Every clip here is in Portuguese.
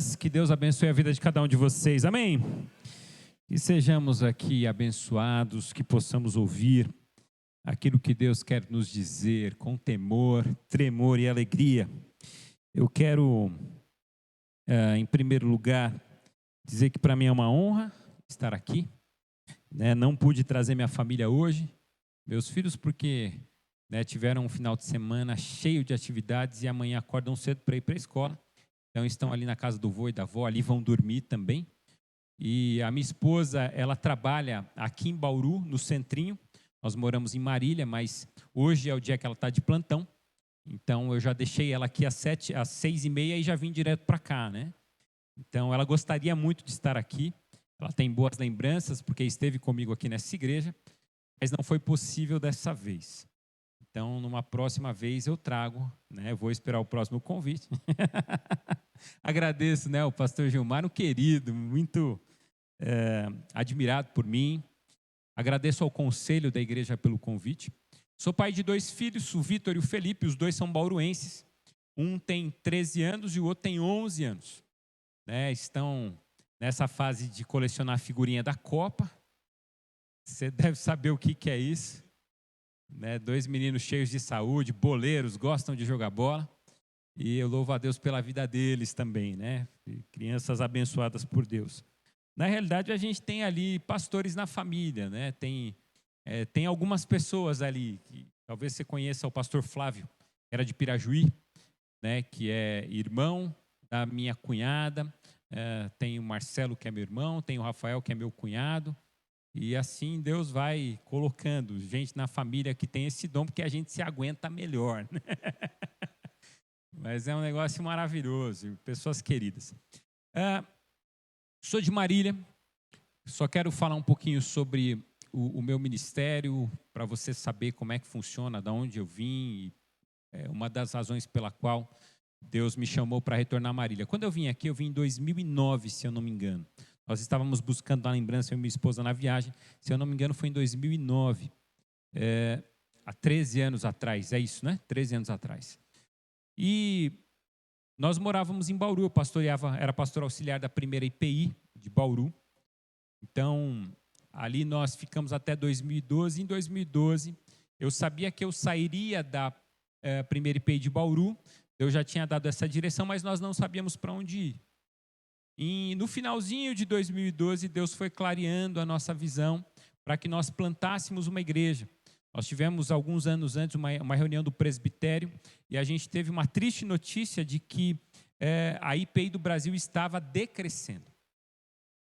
irmãs, que Deus abençoe a vida de cada um de vocês, amém? Que sejamos aqui abençoados, que possamos ouvir aquilo que Deus quer nos dizer com temor, tremor e alegria. Eu quero, em primeiro lugar, dizer que para mim é uma honra estar aqui, né? Não pude trazer minha família hoje, meus filhos, porque tiveram um final de semana cheio de atividades e amanhã acordam cedo para ir para a escola. Então, estão ali na casa do vô e da avó, ali vão dormir também. E a minha esposa, ela trabalha aqui em Bauru, no centrinho. Nós moramos em Marília, mas hoje é o dia que ela está de plantão. Então, eu já deixei ela aqui às 6h30 e já vim direto para cá, né? Então, ela gostaria muito de estar aqui. Ela tem boas lembranças, porque esteve comigo aqui nessa igreja, mas não foi possível dessa vez. Então, numa próxima vez eu trago, né? Vou esperar o próximo convite. Agradeço, né, o pastor Gilmar, um querido, muito admirado por mim. Agradeço ao conselho da igreja pelo convite. Sou pai de 2 filhos, o Vitor e o Felipe, os 2 são bauruenses. Um tem 13 anos e o outro tem 11 anos. Né? Estão nessa fase de colecionar a figurinha da Copa. Você deve saber o que é isso. 2 meninos cheios de saúde, boleiros, gostam de jogar bola. E eu louvo a Deus pela vida deles também, né? Crianças abençoadas por Deus. Na realidade, a gente tem ali pastores na família, né? Tem algumas pessoas ali, que talvez você conheça o pastor Flávio, que era de Pirajuí, né? Que é irmão da minha cunhada. Tem o Marcelo, que é meu irmão, tem o Rafael, que é meu cunhado. E assim Deus vai colocando gente na família que tem esse dom, porque a gente se aguenta melhor, né? Mas é um negócio maravilhoso, pessoas queridas. Sou de Marília, só quero falar um pouquinho sobre o meu ministério, para você saber como é que funciona, de onde eu vim, uma das razões pela qual Deus me chamou para retornar a Marília. Quando eu vim aqui, eu vim em 2009, se eu não me engano. Nós estávamos buscando a lembrança, eu e minha esposa na viagem, se eu não me engano foi em 2009, há 13 anos atrás, é isso, né? 13 anos atrás. E nós morávamos em Bauru, eu pastoreava, era pastor auxiliar da primeira IPI de Bauru. Então, ali nós ficamos até 2012. Em 2012, eu sabia que eu sairia da primeira IPI de Bauru, eu já tinha dado essa direção, mas nós não sabíamos para onde ir. E no finalzinho de 2012, Deus foi clareando a nossa visão para que nós plantássemos uma igreja. Nós tivemos, alguns anos antes, uma reunião do presbitério e a gente teve uma triste notícia de que a IPI do Brasil estava decrescendo.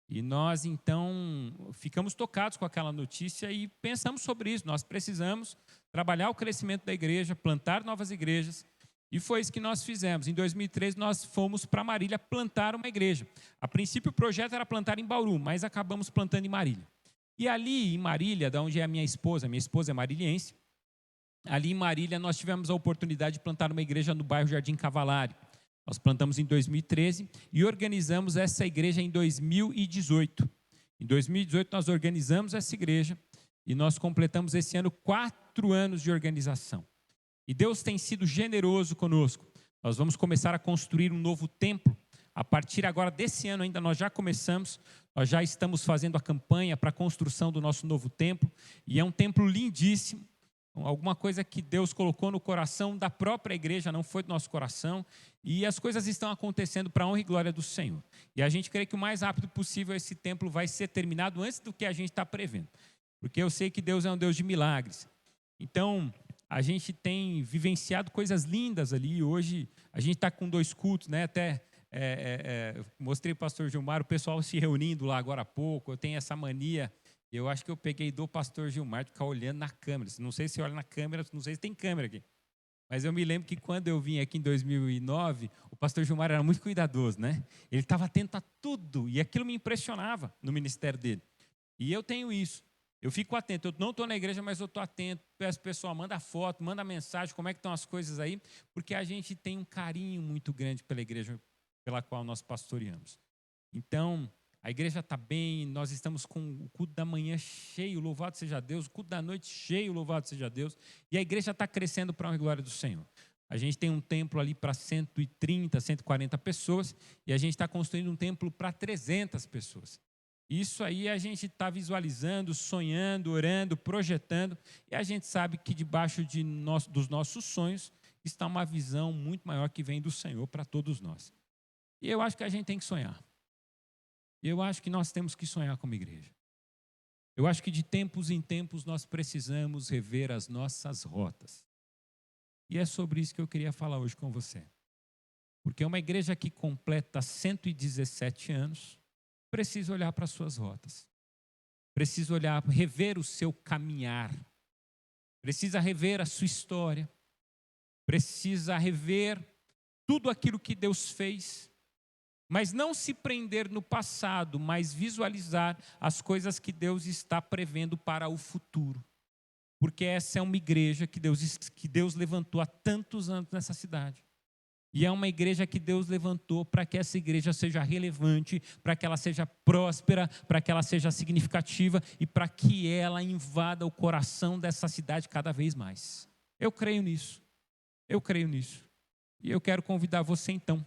E nós, então, ficamos tocados com aquela notícia e pensamos sobre isso. Nós precisamos trabalhar o crescimento da igreja, plantar novas igrejas. E foi isso que nós fizemos. Em 2013, nós fomos para Marília plantar uma igreja. A princípio, o projeto era plantar em Bauru, mas acabamos plantando em Marília. E ali em Marília, da onde é a minha esposa é mariliense, ali em Marília nós tivemos a oportunidade de plantar uma igreja no bairro Jardim Cavalário. Nós plantamos em 2013 e organizamos essa igreja em 2018. Em 2018 nós organizamos essa igreja e nós completamos esse ano 4 anos de organização. E Deus tem sido generoso conosco. Nós vamos começar a construir um novo templo. A partir agora desse ano ainda nós já começamos, nós já estamos fazendo a campanha para a construção do nosso novo templo. E é um templo lindíssimo, alguma coisa que Deus colocou no coração da própria igreja, não foi do nosso coração. E as coisas estão acontecendo para a honra e glória do Senhor. E a gente crê que o mais rápido possível esse templo vai ser terminado antes do que a gente está prevendo. Porque eu sei que Deus é um Deus de milagres. Então, a gente tem vivenciado coisas lindas ali. Hoje a gente está com 2 cultos, né? Até mostrei para o pastor Gilmar, o pessoal se reunindo lá agora há pouco. Eu tenho essa mania, eu acho que eu peguei do pastor Gilmar de ficar olhando na câmera. Não sei se olha na câmera, não sei se tem câmera aqui. Mas eu me lembro que quando eu vim aqui em 2009, o pastor Gilmar era muito cuidadoso, né? Ele estava atento a tudo e aquilo me impressionava no ministério dele. E eu tenho isso. Eu fico atento, eu não estou na igreja, mas eu estou atento, peço pessoal, manda foto, manda mensagem, como é que estão as coisas aí, porque a gente tem um carinho muito grande pela igreja pela qual nós pastoreamos. Então, a igreja está bem, nós estamos com o culto da manhã cheio, louvado seja Deus, o culto da noite cheio, louvado seja Deus, e a igreja está crescendo para a honra e glória do Senhor. A gente tem um templo ali para 130, 140 pessoas e a gente está construindo um templo para 300 pessoas. Isso aí a gente está visualizando, sonhando, orando, projetando, e a gente sabe que debaixo dos nossos sonhos está uma visão muito maior que vem do Senhor para todos nós. E eu acho que a gente tem que sonhar. Eu acho que nós temos que sonhar como igreja. Eu acho que de tempos em tempos nós precisamos rever as nossas rotas. E é sobre isso que eu queria falar hoje com você. Porque uma igreja que completa 117 anos precisa olhar para as suas rotas. Precisa olhar, rever o seu caminhar. Precisa rever a sua história. Precisa rever tudo aquilo que Deus fez. Mas não se prender no passado, mas visualizar as coisas que Deus está prevendo para o futuro. Porque essa é uma igreja que Deus levantou há tantos anos nessa cidade. E é uma igreja que Deus levantou para que essa igreja seja relevante, para que ela seja próspera, para que ela seja significativa e para que ela invada o coração dessa cidade cada vez mais. Eu creio nisso. Eu creio nisso. E eu quero convidar você então,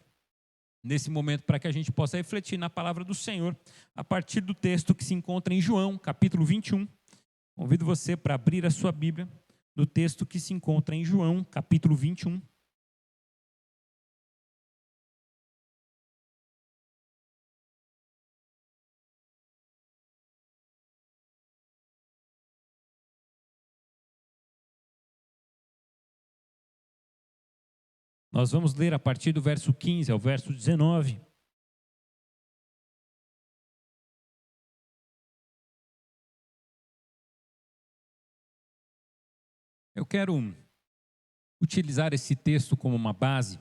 nesse momento, para que a gente possa refletir na palavra do Senhor, a partir do texto que se encontra em João, capítulo 21. Convido você para abrir a sua Bíblia no texto que se encontra em João, capítulo 21. Nós vamos ler a partir do verso 15 ao verso 19. Eu quero utilizar esse texto como uma base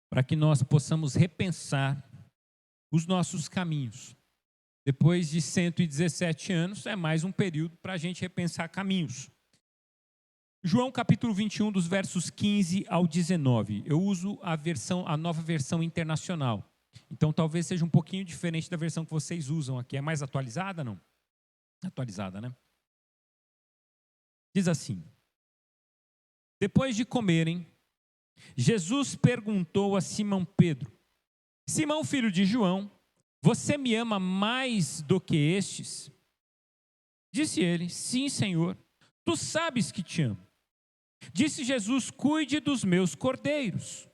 para que nós possamos repensar os nossos caminhos. Depois de 117 anos, é mais um período para a gente repensar caminhos. João capítulo 21, dos versos 15 ao 19. Eu uso a nova versão internacional. Então talvez seja um pouquinho diferente da versão que vocês usam aqui. É mais atualizada, não? Atualizada, né? Diz assim: depois de comerem, Jesus perguntou a Simão Pedro: Simão, filho de João, você me ama mais do que estes? Disse ele: sim, Senhor, tu sabes que te amo. Disse Jesus: cuide dos meus cordeiros.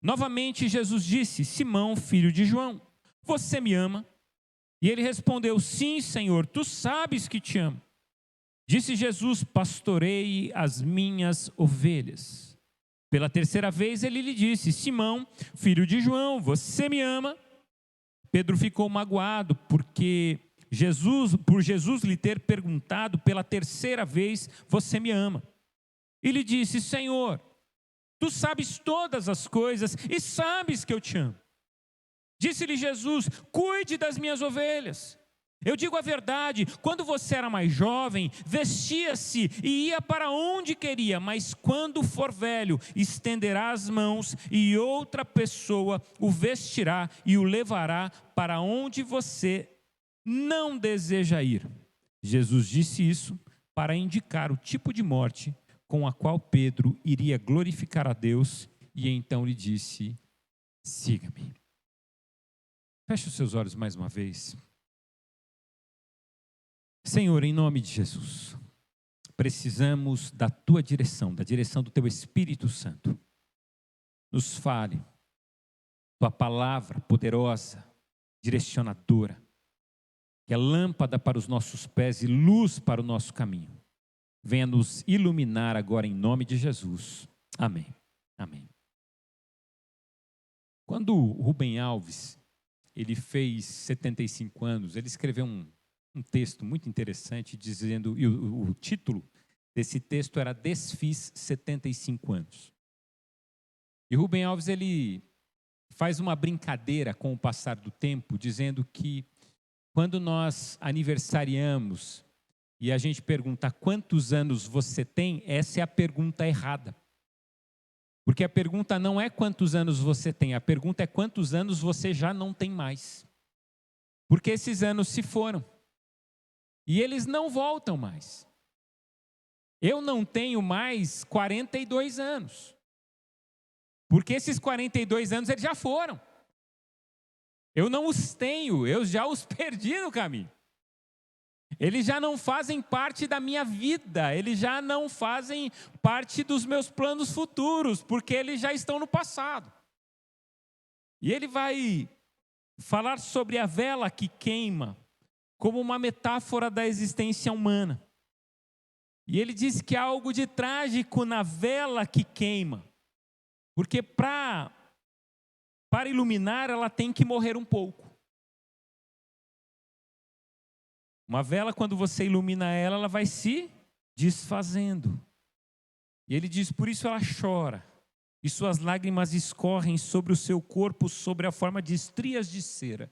Novamente Jesus disse: Simão, filho de João, você me ama? E ele respondeu: sim, Senhor, tu sabes que te amo. Disse Jesus: pastoreie as minhas ovelhas. Pela terceira vez ele lhe disse: Simão, filho de João, você me ama? Pedro ficou magoado por Jesus lhe ter perguntado pela terceira vez: você me ama? E lhe disse: Senhor, tu sabes todas as coisas e sabes que eu te amo. Disse-lhe Jesus: cuide das minhas ovelhas. Eu digo a verdade, quando você era mais jovem, vestia-se e ia para onde queria, mas quando for velho, estenderá as mãos e outra pessoa o vestirá e o levará para onde você não deseja ir. Jesus disse isso para indicar o tipo de morte com a qual Pedro iria glorificar a Deus, e então lhe disse: siga-me. Feche os seus olhos mais uma vez. Senhor, em nome de Jesus, precisamos da tua direção, da direção do teu Espírito Santo. Nos fale, tua palavra poderosa, direcionadora, que é lâmpada para os nossos pés e luz para o nosso caminho. Venha nos iluminar agora em nome de Jesus. Amém. Amém. Quando o Rubem Alves, ele fez 75 anos, ele escreveu um texto muito interessante, dizendo, e o título desse texto era Desfiz 75 anos. E Rubem Alves, ele faz uma brincadeira com o passar do tempo, dizendo que quando nós aniversariamos e a gente pergunta quantos anos você tem, essa é a pergunta errada. Porque a pergunta não é quantos anos você tem, a pergunta é quantos anos você já não tem mais. Porque esses anos se foram. E eles não voltam mais. Eu não tenho mais 42 anos. Porque esses 42 anos eles já foram. Eu não os tenho, eu já os perdi no caminho. Eles já não fazem parte da minha vida, eles já não fazem parte dos meus planos futuros, porque eles já estão no passado. E ele vai falar sobre a vela que queima, como uma metáfora da existência humana. E ele diz que há algo de trágico na vela que queima, porque para iluminar ela tem que morrer um pouco. Uma vela, quando você ilumina ela, ela vai se desfazendo. E ele diz, por isso ela chora, e suas lágrimas escorrem sobre o seu corpo, sobre a forma de estrias de cera.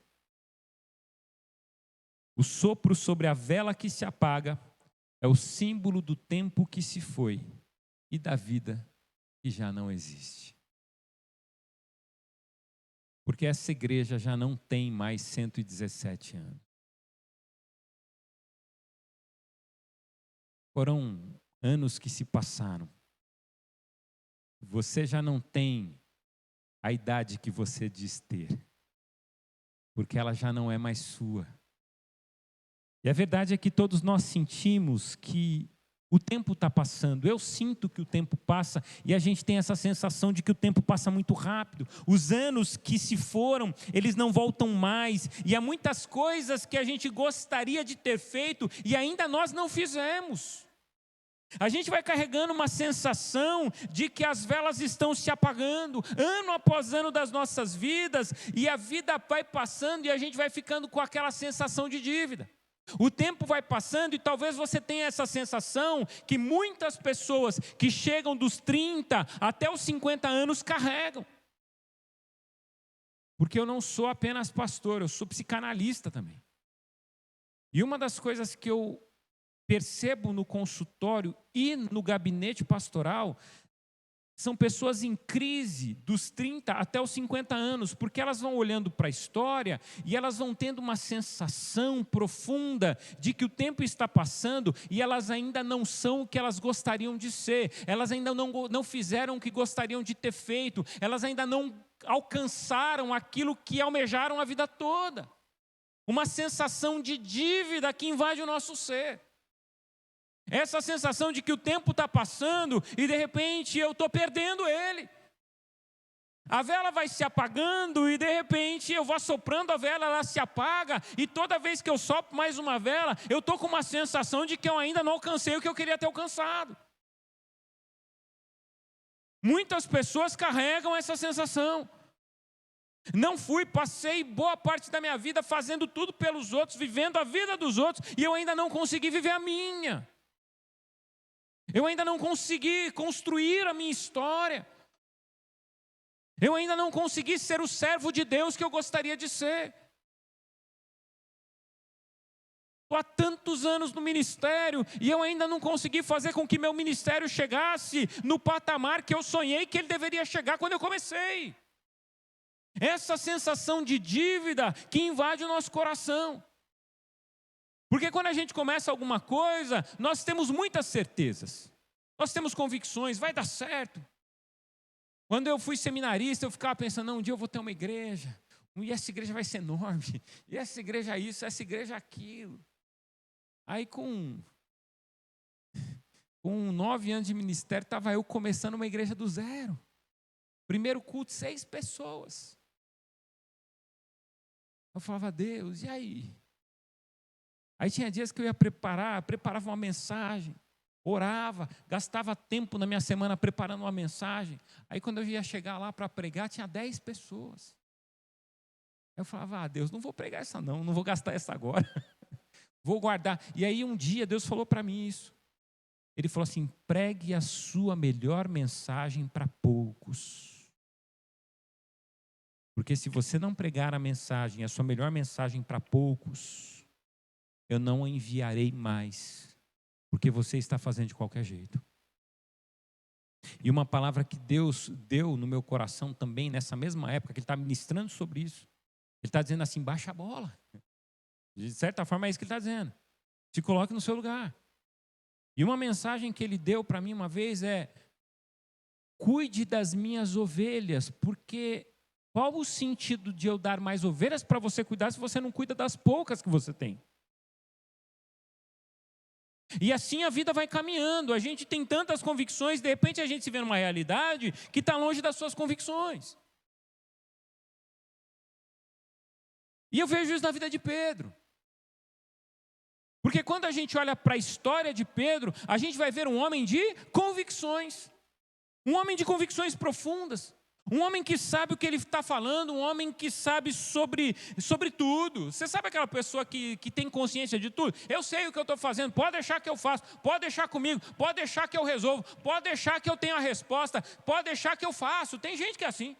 O sopro sobre a vela que se apaga é o símbolo do tempo que se foi e da vida que já não existe. Porque essa igreja já não tem mais 117 anos. Foram anos que se passaram. Você já não tem a idade que você diz ter, porque ela já não é mais sua. E a verdade é que todos nós sentimos que o tempo está passando. Eu sinto que o tempo passa e a gente tem essa sensação de que o tempo passa muito rápido. Os anos que se foram, eles não voltam mais. E há muitas coisas que a gente gostaria de ter feito e ainda nós não fizemos. A gente vai carregando uma sensação de que as velas estão se apagando, ano após ano das nossas vidas, e a vida vai passando e a gente vai ficando com aquela sensação de dívida. O tempo vai passando e talvez você tenha essa sensação que muitas pessoas que chegam dos 30 até os 50 anos carregam. Porque eu não sou apenas pastor, eu sou psicanalista também. E uma das coisas que eu percebo no consultório e no gabinete pastoral são pessoas em crise dos 30 até os 50 anos, porque elas vão olhando para a história e elas vão tendo uma sensação profunda de que o tempo está passando e elas ainda não são o que elas gostariam de ser, elas ainda não fizeram o que gostariam de ter feito, elas ainda não alcançaram aquilo que almejaram a vida toda. Uma sensação de dívida que invade o nosso ser. Essa sensação de que o tempo está passando e de repente eu estou perdendo ele. A vela vai se apagando e de repente eu vou assoprando a vela, ela se apaga. E toda vez que eu sopro mais uma vela, eu estou com uma sensação de que eu ainda não alcancei o que eu queria ter alcançado. Muitas pessoas carregam essa sensação. Não passei boa parte da minha vida fazendo tudo pelos outros, vivendo a vida dos outros, e eu ainda não consegui viver a minha. Eu ainda não consegui construir a minha história. Eu ainda não consegui ser o servo de Deus que eu gostaria de ser. Estou há tantos anos no ministério e eu ainda não consegui fazer com que meu ministério chegasse no patamar que eu sonhei que ele deveria chegar quando eu comecei. Essa sensação de dívida que invade o nosso coração. Porque quando a gente começa alguma coisa, nós temos muitas certezas. Nós temos convicções, vai dar certo. Quando eu fui seminarista, eu ficava pensando, não, um dia eu vou ter uma igreja. E essa igreja vai ser enorme. E essa igreja isso, essa igreja aquilo. Aí com 9 anos de ministério, estava eu começando uma igreja do zero. Primeiro culto, 6 pessoas. Eu falava, Deus, e aí? Aí tinha dias que eu ia preparava uma mensagem, orava, gastava tempo na minha semana preparando uma mensagem. Aí quando eu ia chegar lá para pregar, tinha 10 pessoas. Eu falava, Deus, não vou pregar essa não vou gastar essa agora. Vou guardar. E aí um dia Deus falou para mim isso. Ele falou assim, pregue a sua melhor mensagem para poucos. Porque se você não pregar a mensagem, a sua melhor mensagem para poucos, eu não a enviarei mais, porque você está fazendo de qualquer jeito. E uma palavra que Deus deu no meu coração também, nessa mesma época, que Ele está ministrando sobre isso, Ele está dizendo assim, baixa a bola. De certa forma é isso que Ele está dizendo. Se coloque no seu lugar. E uma mensagem que Ele deu para mim uma vez é, cuide das minhas ovelhas, porque qual o sentido de eu dar mais ovelhas para você cuidar se você não cuida das poucas que você tem? E assim a vida vai caminhando, a gente tem tantas convicções, de repente a gente se vê numa realidade que está longe das suas convicções. E eu vejo isso na vida de Pedro. Porque quando a gente olha para a história de Pedro, a gente vai ver um homem de convicções. Um homem de convicções profundas. Um homem que sabe o que ele está falando, um homem que sabe sobre tudo. Você sabe aquela pessoa que tem consciência de tudo? Eu sei o que eu estou fazendo, pode deixar que eu faço, pode deixar comigo, pode deixar que eu resolvo, pode deixar que eu tenha a resposta, pode deixar que eu faço. Tem gente que é assim.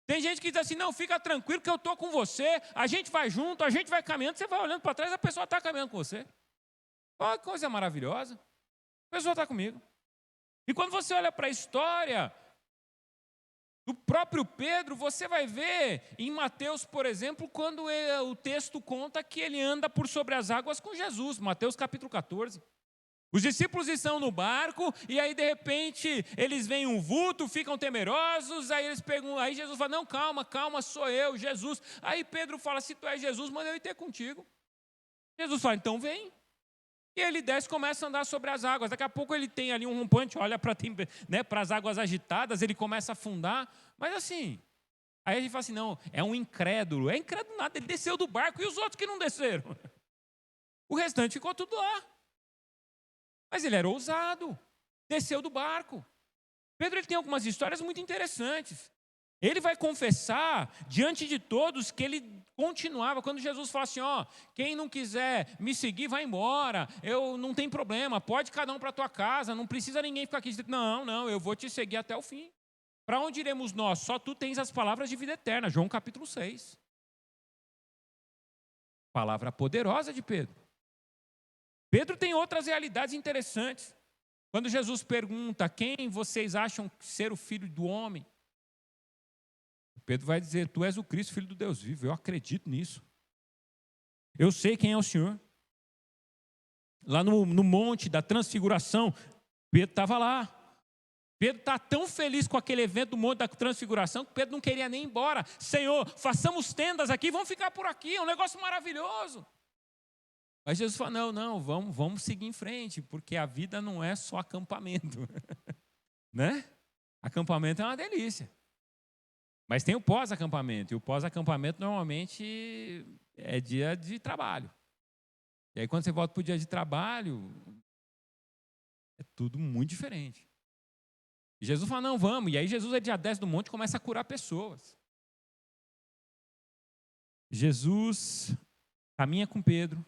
Tem gente que diz assim, não, fica tranquilo que eu estou com você, a gente vai junto, a gente vai caminhando, você vai olhando para trás, a pessoa está caminhando com você. Olha que coisa maravilhosa. A pessoa está comigo. E quando você olha para a história do próprio Pedro, você vai ver em Mateus, por exemplo, quando o texto conta que ele anda por sobre as águas com Jesus, Mateus capítulo 14. Os discípulos estão no barco e aí de repente eles veem um vulto, ficam temerosos, aí eles perguntam, aí Jesus fala, não, calma, calma, sou eu, Jesus. Aí Pedro fala, se tu és Jesus, manda eu ir ter contigo. Jesus fala, então vem. E ele desce e começa a andar sobre as águas. Daqui a pouco ele tem ali um rompante, olha para as águas agitadas, ele começa a afundar. Mas assim, aí a gente fala assim, não, é um incrédulo. É incrédulo nada, ele desceu do barco e os outros que não desceram? O restante ficou tudo lá. Mas ele era ousado, desceu do barco. Pedro ele tem algumas histórias muito interessantes. Ele vai confessar diante de todos que ele continuava. Quando Jesus fala assim, ó, quem não quiser me seguir, vai embora. Eu não tem problema, pode cada um para a tua casa, não precisa ninguém ficar aqui. Não, eu vou te seguir até o fim. Para onde iremos nós? Só tu tens as palavras de vida eterna. João capítulo 6. Palavra poderosa de Pedro. Pedro tem outras realidades interessantes. Quando Jesus pergunta, quem vocês acham ser o filho do homem? Pedro vai dizer, tu és o Cristo, filho do Deus vivo. Eu acredito nisso. Eu sei quem é o Senhor. Lá no monte da transfiguração, Pedro estava lá. Pedro está tão feliz com aquele evento do monte da transfiguração que Pedro não queria nem ir embora. Senhor, façamos tendas aqui, vamos ficar por aqui, é um negócio maravilhoso. Mas Jesus fala, não, vamos seguir em frente, porque a vida não é só acampamento. Né? Acampamento é uma delícia. Mas tem o pós-acampamento, e o pós-acampamento normalmente é dia de trabalho. E aí quando você volta para o dia de trabalho, é tudo muito diferente. E Jesus fala, não, vamos. E aí Jesus já desce do monte e começa a curar pessoas. Jesus caminha com Pedro.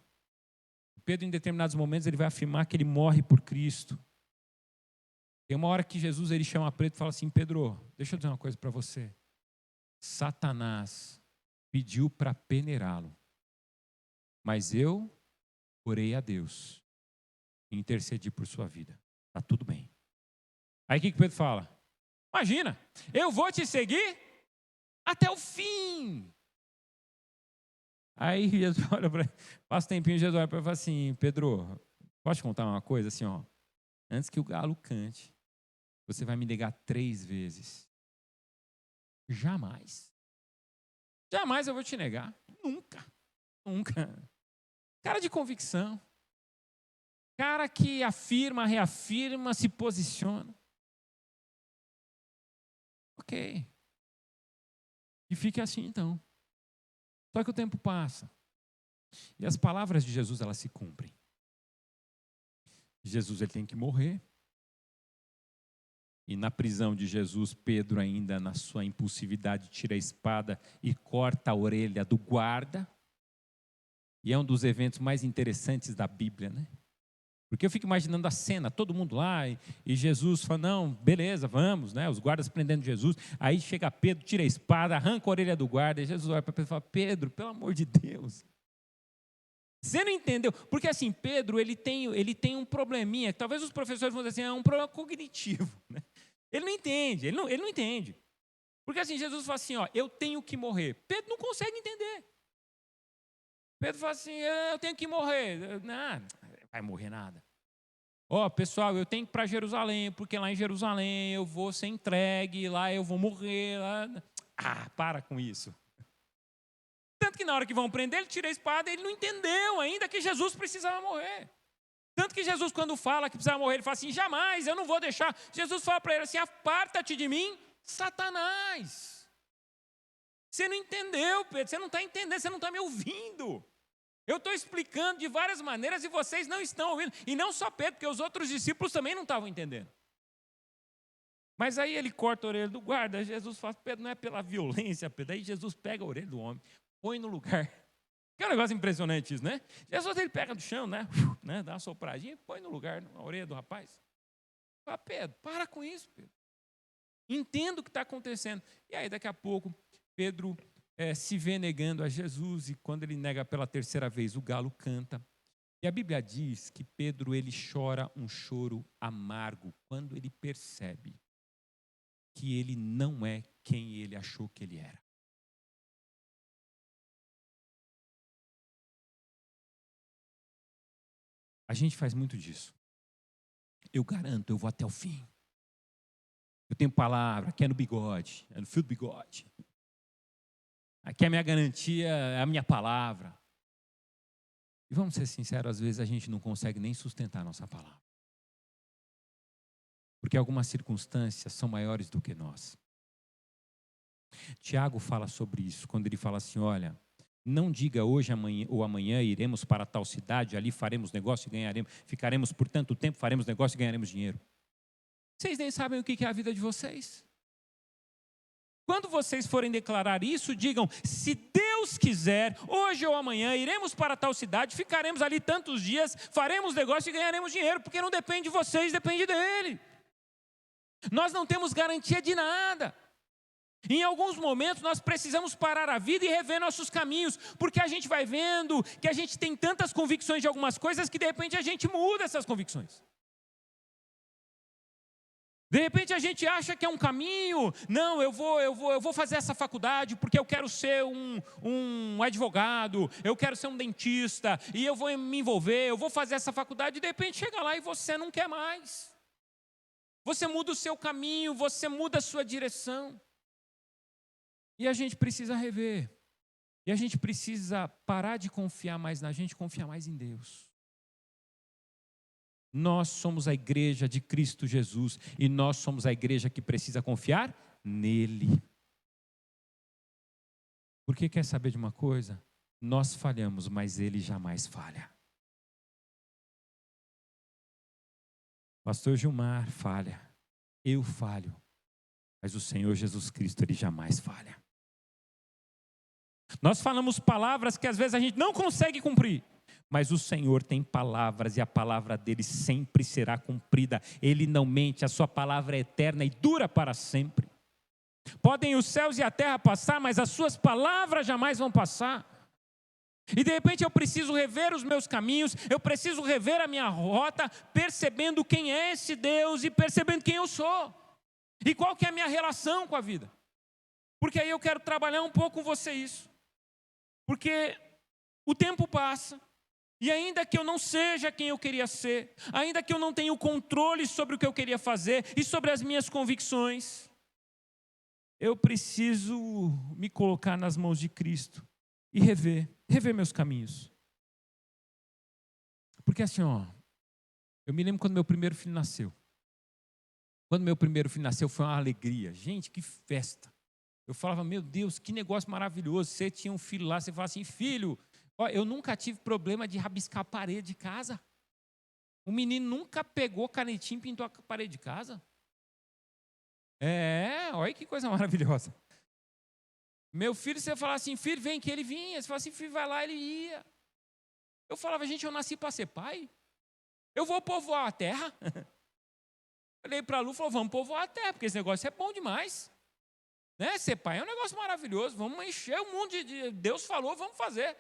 Pedro, em determinados momentos, ele vai afirmar que ele morre por Cristo. Tem uma hora que Jesus ele chama Pedro e fala assim, Pedro, deixa eu dizer uma coisa para você. Satanás pediu para peneirá-lo, mas eu orei a Deus e intercedi por sua vida. Está tudo bem. Aí o que Pedro fala? Imagina, eu vou te seguir até o fim. Aí Jesus olha para ele, passa um tempinho, Jesus olha para ele e fala assim, Pedro, posso te contar uma coisa assim, ó? Antes que o galo cante, você vai me negar 3 vezes. Jamais eu vou te negar. Nunca. Cara de convicção. Cara que afirma, reafirma, se posiciona. Ok. E fique assim então. Só que o tempo passa. E as palavras de Jesus, elas se cumprem. Jesus ele tem que morrer. E na prisão de Jesus, Pedro ainda na sua impulsividade tira a espada e corta a orelha do guarda. E é um dos eventos mais interessantes da Bíblia, né? Porque eu fico imaginando a cena, todo mundo lá, e Jesus fala, não, beleza, vamos, né? Os guardas prendendo Jesus. Aí chega Pedro, tira a espada, arranca a orelha do guarda, e Jesus olha para Pedro e fala, Pedro, pelo amor de Deus. Você não entendeu? Porque assim, Pedro, ele tem um probleminha, que talvez os professores vão dizer assim, é um problema cognitivo, né? Ele não entende, ele não entende. Porque assim, Jesus fala assim, ó, eu tenho que morrer. Pedro não consegue entender. Pedro fala assim, eu tenho que morrer. Não, vai morrer nada. Ó, pessoal, eu tenho que ir para Jerusalém, porque lá em Jerusalém eu vou ser entregue, lá eu vou morrer. Lá... Ah, para com isso. Tanto que na hora que vão prender, ele tira a espada e ele não entendeu ainda que Jesus precisava morrer. Tanto que Jesus, quando fala que precisava morrer, ele fala assim, jamais, eu não vou deixar. Jesus fala para ele assim, aparta-te de mim, Satanás. Você não entendeu, Pedro, você não está entendendo, você não está me ouvindo. Eu estou explicando de várias maneiras e vocês não estão ouvindo. E não só Pedro, porque os outros discípulos também não estavam entendendo. Mas aí ele corta a orelha do guarda, Jesus fala, Pedro, não é pela violência, Pedro. Aí Jesus pega a orelha do homem, põe no lugar. Que é um negócio impressionante isso, né? Jesus, ele pega do chão, né? Dá uma sopradinha e põe no lugar, na orelha do rapaz. Fala, Pedro, para com isso, Pedro. Entenda o que está acontecendo. E aí, daqui a pouco, Pedro se vê negando a Jesus, e quando ele nega pela terceira vez, o galo canta. E a Bíblia diz que Pedro, ele chora um choro amargo, quando ele percebe que ele não é quem ele achou que ele era. A gente faz muito disso. Eu garanto, eu vou até o fim. Eu tenho palavra, aqui é no bigode, é no fio do bigode. Aqui é a minha garantia, é a minha palavra. E vamos ser sinceros, às vezes a gente não consegue nem sustentar a nossa palavra. Porque algumas circunstâncias são maiores do que nós. Tiago fala sobre isso, quando ele fala assim, olha, não diga hoje ou amanhã iremos para tal cidade, ali faremos negócio e ganharemos, ficaremos por tanto tempo, faremos negócio e ganharemos dinheiro. Vocês nem sabem o que é a vida de vocês. Quando vocês forem declarar isso, digam, se Deus quiser, hoje ou amanhã, iremos para tal cidade, ficaremos ali tantos dias, faremos negócio e ganharemos dinheiro, porque não depende de vocês, depende dele. Nós não temos garantia de nada. Em alguns momentos nós precisamos parar a vida e rever nossos caminhos, porque a gente vai vendo que a gente tem tantas convicções de algumas coisas que de repente a gente muda essas convicções. De repente a gente acha que é um caminho, não, eu vou fazer essa faculdade porque eu quero ser um advogado, eu quero ser um dentista, e eu vou me envolver, eu vou fazer essa faculdade, e de repente chega lá e você não quer mais. Você muda o seu caminho, você muda a sua direção. E a gente precisa rever. E a gente precisa parar de confiar mais na gente, confiar mais em Deus. Nós somos a igreja de Cristo Jesus e nós somos a igreja que precisa confiar nele. Porque quer saber de uma coisa? Nós falhamos, mas ele jamais falha. Pastor Gilmar falha, eu falho, mas o Senhor Jesus Cristo, ele jamais falha. Nós falamos palavras que às vezes a gente não consegue cumprir. Mas o Senhor tem palavras e a palavra dele sempre será cumprida. Ele não mente, a sua palavra é eterna e dura para sempre. Podem os céus e a terra passar, mas as suas palavras jamais vão passar. E de repente eu preciso rever os meus caminhos, eu preciso rever a minha rota, percebendo quem é esse Deus e percebendo quem eu sou. E qual que é a minha relação com a vida. Porque aí eu quero trabalhar um pouco com você isso. Porque o tempo passa. E ainda que eu não seja quem eu queria ser, ainda que eu não tenha o controle sobre o que eu queria fazer e sobre as minhas convicções, eu preciso me colocar nas mãos de Cristo e rever meus caminhos. Porque assim, eu me lembro quando meu primeiro filho nasceu. Quando meu primeiro filho nasceu foi uma alegria. Gente, que festa. Eu falava, meu Deus, que negócio maravilhoso. Você tinha um filho lá, você falava assim, filho... Eu nunca tive problema de rabiscar a parede de casa. O menino nunca pegou canetinha e pintou a parede de casa. Olha que coisa maravilhosa. Meu filho, você falava assim, filho, vem que ele vinha. Você falava assim, filho, vai lá, ele ia. Eu falava, gente, eu nasci para ser pai. Eu vou povoar a terra. Olhei para a Lu e falei, vamos povoar a terra, porque esse negócio é bom demais. Né? Ser pai é um negócio maravilhoso. Vamos encher o mundo de Deus falou, vamos fazer.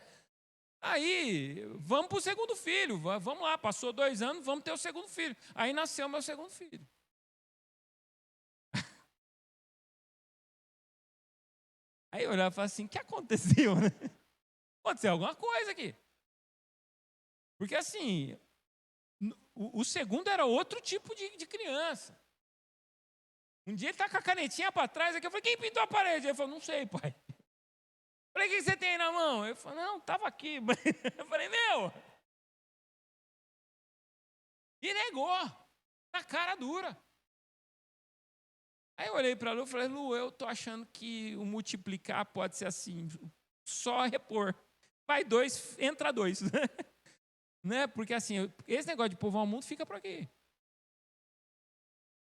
Aí, vamos para o segundo filho, vamos lá, passou 2 anos, vamos ter o segundo filho. Aí nasceu meu segundo filho. Aí eu olhava e falava assim, o que aconteceu, né? Aconteceu alguma coisa aqui. Porque assim, O segundo era outro tipo de criança. Um dia ele está com a canetinha para trás, aqui eu falei, quem pintou a parede? Ele falou, não sei, pai. Eu falei, o que você tem aí na mão? Ele falou, não, estava aqui. Eu falei, meu. E negou, na cara dura. Aí eu olhei para a Lu e falei, Lu, eu estou achando que o multiplicar pode ser assim, só repor. Vai 2, entra 2. Né? Porque assim, esse negócio de povoar o mundo fica por aqui.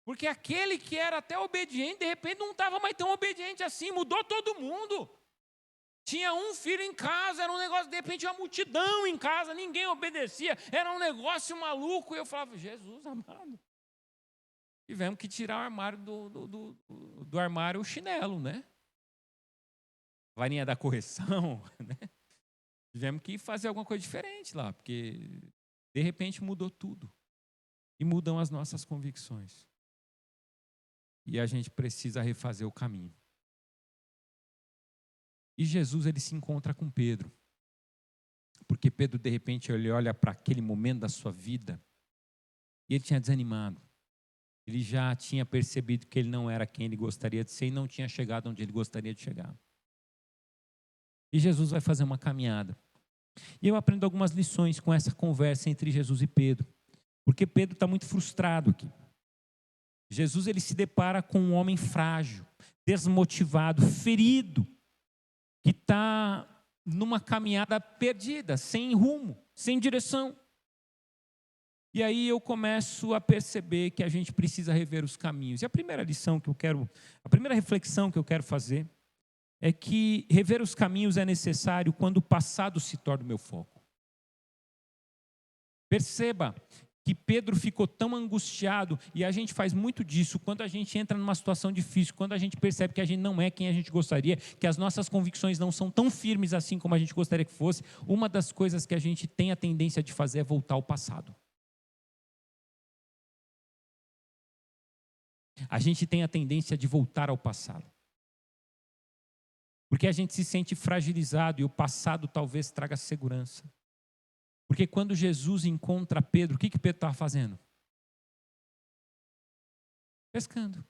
Porque aquele que era até obediente, de repente não estava mais tão obediente assim, mudou todo mundo. Tinha um filho em casa, era um negócio, de repente uma multidão em casa, ninguém obedecia, era um negócio maluco. E eu falava, Jesus amado. Tivemos que tirar o armário do armário o chinelo, né? Varinha da correção, né? Tivemos que fazer alguma coisa diferente lá, porque de repente mudou tudo. E mudam as nossas convicções. E a gente precisa refazer o caminho. E Jesus, ele se encontra com Pedro. Porque Pedro, de repente, ele olha para aquele momento da sua vida e ele tinha desanimado. Ele já tinha percebido que ele não era quem ele gostaria de ser e não tinha chegado onde ele gostaria de chegar. E Jesus vai fazer uma caminhada. E eu aprendo algumas lições com essa conversa entre Jesus e Pedro. Porque Pedro está muito frustrado aqui. Jesus, ele se depara com um homem frágil, desmotivado, ferido, que está numa caminhada perdida, sem rumo, sem direção. E aí eu começo a perceber que a gente precisa rever os caminhos. E a primeira reflexão que eu quero fazer é que rever os caminhos é necessário quando o passado se torna o meu foco. Perceba que Pedro ficou tão angustiado, e a gente faz muito disso quando a gente entra numa situação difícil, quando a gente percebe que a gente não é quem a gente gostaria, que as nossas convicções não são tão firmes assim como a gente gostaria que fosse. Uma das coisas que a gente tem a tendência de fazer é voltar ao passado. A gente tem a tendência de voltar ao passado. Porque a gente se sente fragilizado e o passado talvez traga segurança. Porque quando Jesus encontra Pedro, o que Pedro estava fazendo? Pescando.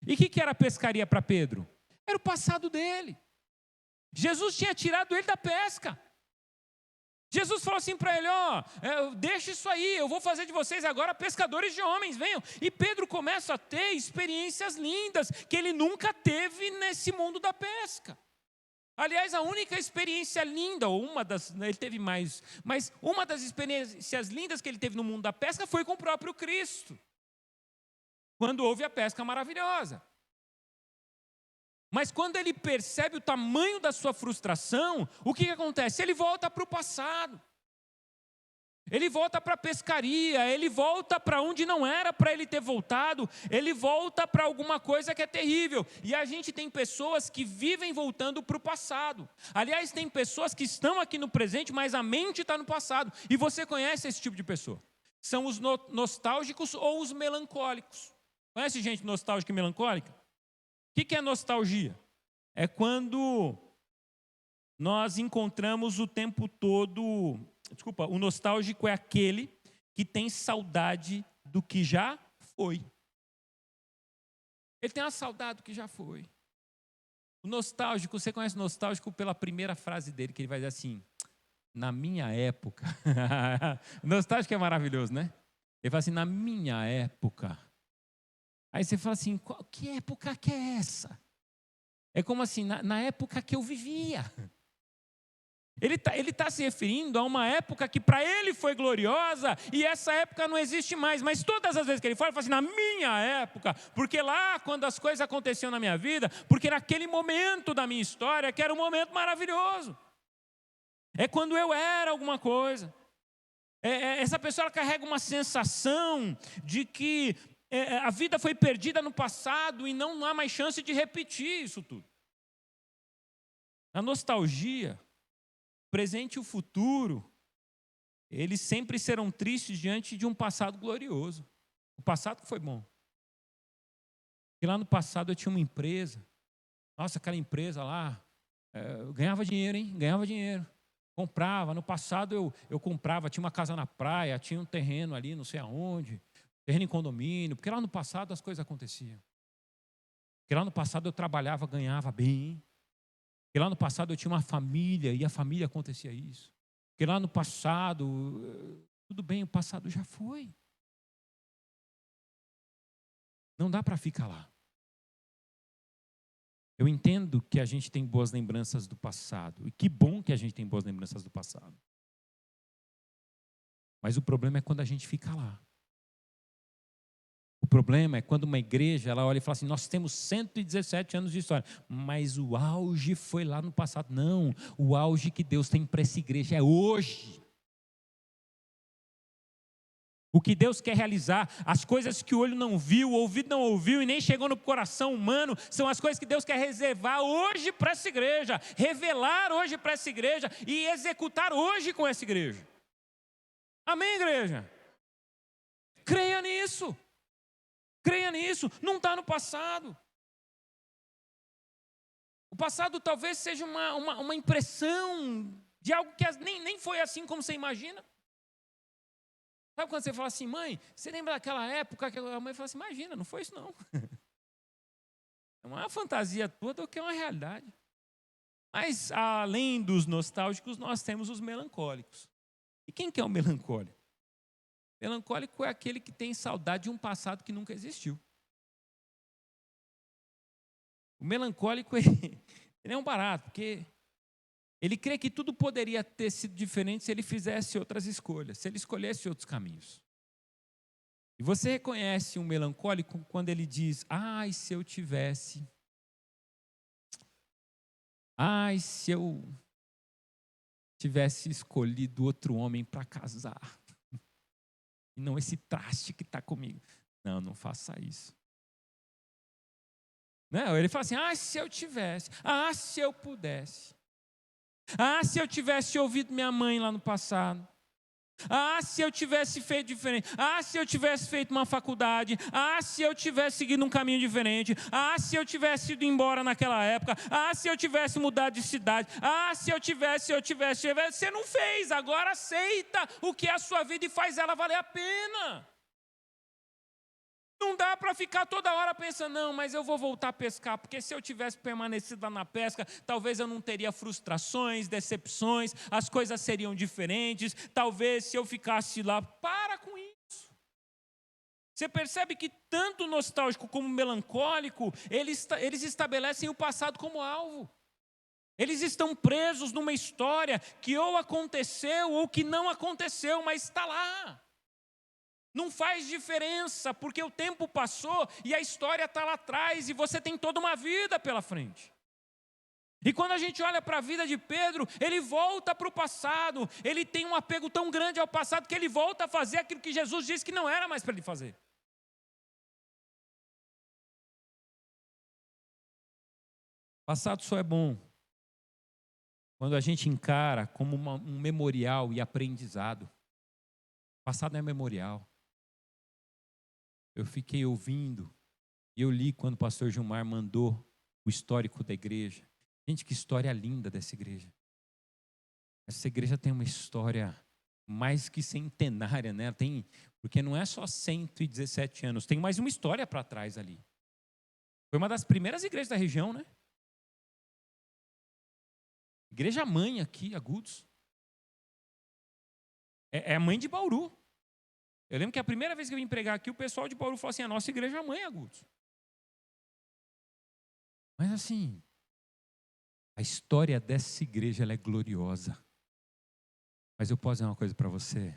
E o que era a pescaria para Pedro? Era o passado dele. Jesus tinha tirado ele da pesca. Jesus falou assim para ele, deixa isso aí, eu vou fazer de vocês agora pescadores de homens, venham. E Pedro começa a ter experiências lindas que ele nunca teve nesse mundo da pesca. Aliás, a única experiência linda, ou ele teve mais, mas uma das experiências lindas que ele teve no mundo da pesca foi com o próprio Cristo. Quando houve a pesca maravilhosa. Mas quando ele percebe o tamanho da sua frustração, o que acontece? Ele volta para o passado. Ele volta para a pescaria, ele volta para onde não era para ele ter voltado, ele volta para alguma coisa que é terrível. E a gente tem pessoas que vivem voltando para o passado. Aliás, tem pessoas que estão aqui no presente, mas a mente está no passado. E você conhece esse tipo de pessoa? São os nostálgicos ou os melancólicos. Conhece gente nostálgica e melancólica? O que é nostalgia? É quando nós encontramos o tempo todo... Desculpa, o nostálgico é aquele que tem saudade do que já foi. Ele tem uma saudade do que já foi. O nostálgico, você conhece o nostálgico pela primeira frase dele, que ele vai dizer assim, na minha época. O nostálgico é maravilhoso, né? Ele fala assim, na minha época. Aí você fala assim, que época que é essa? É como assim, na época que eu vivia. Ele tá se referindo a uma época que para ele foi gloriosa e essa época não existe mais. Mas todas as vezes que ele fala assim, na minha época, porque lá quando as coisas aconteciam na minha vida, porque naquele momento da minha história, que era um momento maravilhoso. É quando eu era alguma coisa. Essa pessoa ela carrega uma sensação de que a vida foi perdida no passado e não há mais chance de repetir isso tudo. A nostalgia... O presente e o futuro, eles sempre serão tristes diante de um passado glorioso. O passado foi bom. E lá no passado eu tinha uma empresa. Nossa, aquela empresa lá, eu ganhava dinheiro, hein? Ganhava dinheiro. Comprava. No passado eu comprava, tinha uma casa na praia, tinha um terreno ali, não sei aonde, terreno em condomínio, porque lá no passado as coisas aconteciam. Porque lá no passado eu trabalhava, ganhava bem. Porque lá no passado eu tinha uma família e a família acontecia isso. Porque lá no passado, tudo bem, o passado já foi. Não dá para ficar lá. Eu entendo que a gente tem boas lembranças do passado. E que bom que a gente tem boas lembranças do passado. Mas o problema é quando a gente fica lá. O problema é quando uma igreja ela olha e fala assim, nós temos 117 anos de história, mas o auge foi lá no passado. Não, o auge que Deus tem para essa igreja é hoje. O que Deus quer realizar, as coisas que o olho não viu, o ouvido não ouviu e nem chegou no coração humano, são as coisas que Deus quer reservar hoje para essa igreja, revelar hoje para essa igreja e executar hoje com essa igreja. Amém, igreja? Creia nisso. Creia nisso. Não está no passado. O passado talvez seja uma impressão de algo que nem foi assim como você imagina. Sabe quando você fala assim, mãe, você lembra daquela época que a mãe fala assim, imagina, não foi isso não. É uma fantasia toda do que é uma realidade. Mas além dos nostálgicos, nós temos os melancólicos. E quem que é o melancólico? Melancólico é aquele que tem saudade de um passado que nunca existiu. O melancólico ele é um barato, porque ele crê que tudo poderia ter sido diferente se ele fizesse outras escolhas, se ele escolhesse outros caminhos. E você reconhece um melancólico quando ele diz, ai, se eu tivesse, ai, se eu tivesse escolhido outro homem para casar, e não esse traste que está comigo. Não, não faça isso. Não, ele fala assim, se eu tivesse, se eu pudesse. Se eu tivesse ouvido minha mãe lá no passado. Se eu tivesse feito diferente. Se eu tivesse feito uma faculdade. Se eu tivesse seguido um caminho diferente. Se eu tivesse ido embora naquela época. Se eu tivesse mudado de cidade. Se eu tivesse. Você não fez, agora aceita o que é a sua vida e faz ela valer a pena. Não dá para ficar toda hora pensando, não, mas eu vou voltar a pescar, porque se eu tivesse permanecido lá na pesca, talvez eu não teria frustrações, decepções, as coisas seriam diferentes, talvez se eu ficasse lá, para com isso. Você percebe que tanto o nostálgico como o melancólico, eles estabelecem o passado como alvo. Eles estão presos numa história que ou aconteceu ou que não aconteceu, mas está lá. Não faz diferença, porque o tempo passou e a história está lá atrás e você tem toda uma vida pela frente. E quando a gente olha para a vida de Pedro, ele volta para o passado, ele tem um apego tão grande ao passado que ele volta a fazer aquilo que Jesus disse que não era mais para ele fazer. Passado só é bom quando a gente encara como um memorial e aprendizado. Passado não é memorial. Eu fiquei ouvindo, e eu li quando o pastor Gilmar mandou o histórico da igreja. Gente, que história linda dessa igreja. Essa igreja tem uma história mais que centenária, né? Porque não é só 117 anos, tem mais uma história para trás ali. Foi uma das primeiras igrejas da região, né? Igreja mãe aqui, Agudos. É a mãe de Bauru. Eu lembro que a primeira vez que eu vim pregar aqui, o pessoal de Bauru falou assim, a nossa igreja é a mãe, Agudos. Mas assim, a história dessa igreja ela é gloriosa. Mas eu posso dizer uma coisa para você,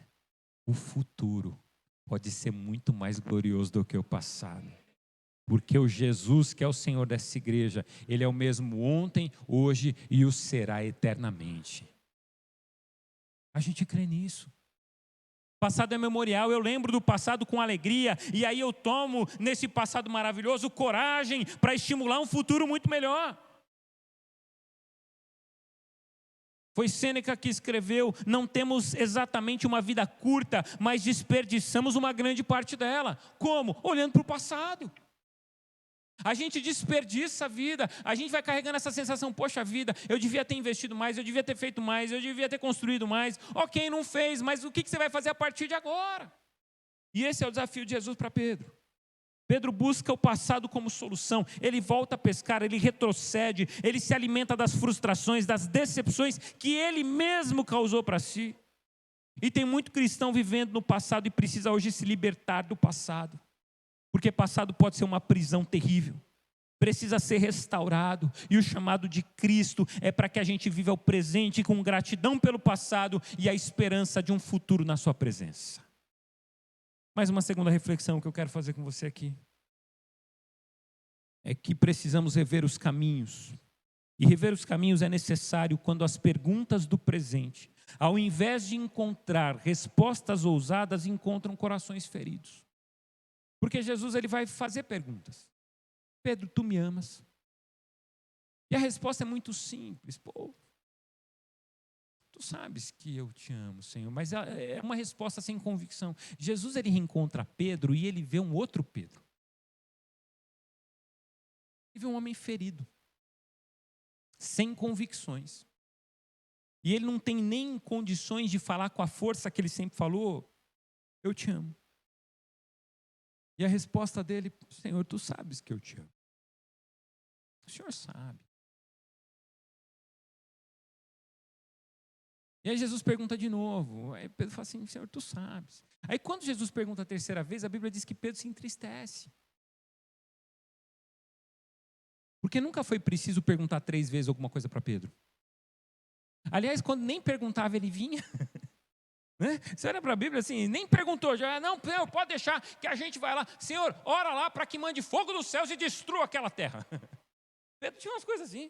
o futuro pode ser muito mais glorioso do que o passado. Porque o Jesus, que é o Senhor dessa igreja, Ele é o mesmo ontem, hoje e o será eternamente. A gente crê nisso. Passado é memorial, eu lembro do passado com alegria, e aí eu tomo nesse passado maravilhoso coragem para estimular um futuro muito melhor. Foi Sêneca que escreveu, não temos exatamente uma vida curta, mas desperdiçamos uma grande parte dela. Como? Olhando para o passado. A gente desperdiça a vida, a gente vai carregando essa sensação, poxa vida, eu devia ter investido mais, eu devia ter feito mais, eu devia ter construído mais. Ok, não fez, mas o que você vai fazer a partir de agora? E esse é o desafio de Jesus para Pedro. Pedro busca o passado como solução, ele volta a pescar, ele retrocede, ele se alimenta das frustrações, das decepções que ele mesmo causou para si. E tem muito cristão vivendo no passado e precisa hoje se libertar do passado. Porque passado pode ser uma prisão terrível, precisa ser restaurado, e o chamado de Cristo é para que a gente viva o presente com gratidão pelo passado e a esperança de um futuro na sua presença. Mais uma segunda reflexão que eu quero fazer com você aqui, é que precisamos rever os caminhos, e rever os caminhos é necessário quando as perguntas do presente, ao invés de encontrar respostas ousadas, encontram corações feridos. Porque Jesus ele vai fazer perguntas. Pedro, tu me amas? E a resposta é muito simples. Pô, tu sabes que eu te amo, Senhor. Mas é uma resposta sem convicção. Jesus ele reencontra Pedro e ele vê um outro Pedro. Ele vê um homem ferido, sem convicções. E ele não tem nem condições de falar com a força que ele sempre falou, eu te amo. E a resposta dele, Senhor, tu sabes que eu te amo. O Senhor sabe. E aí Jesus pergunta de novo. Aí Pedro fala assim, Senhor, tu sabes. Aí quando Jesus pergunta a terceira vez, a Bíblia diz que Pedro se entristece. Porque nunca foi preciso perguntar 3 vezes alguma coisa para Pedro. Aliás, quando nem perguntava, ele vinha. Né? Você olha para a Bíblia assim, nem perguntou, já, não, pode deixar que a gente vai lá. Senhor, ora lá para que mande fogo dos céus e destrua aquela terra. Pedro tinha umas coisas assim.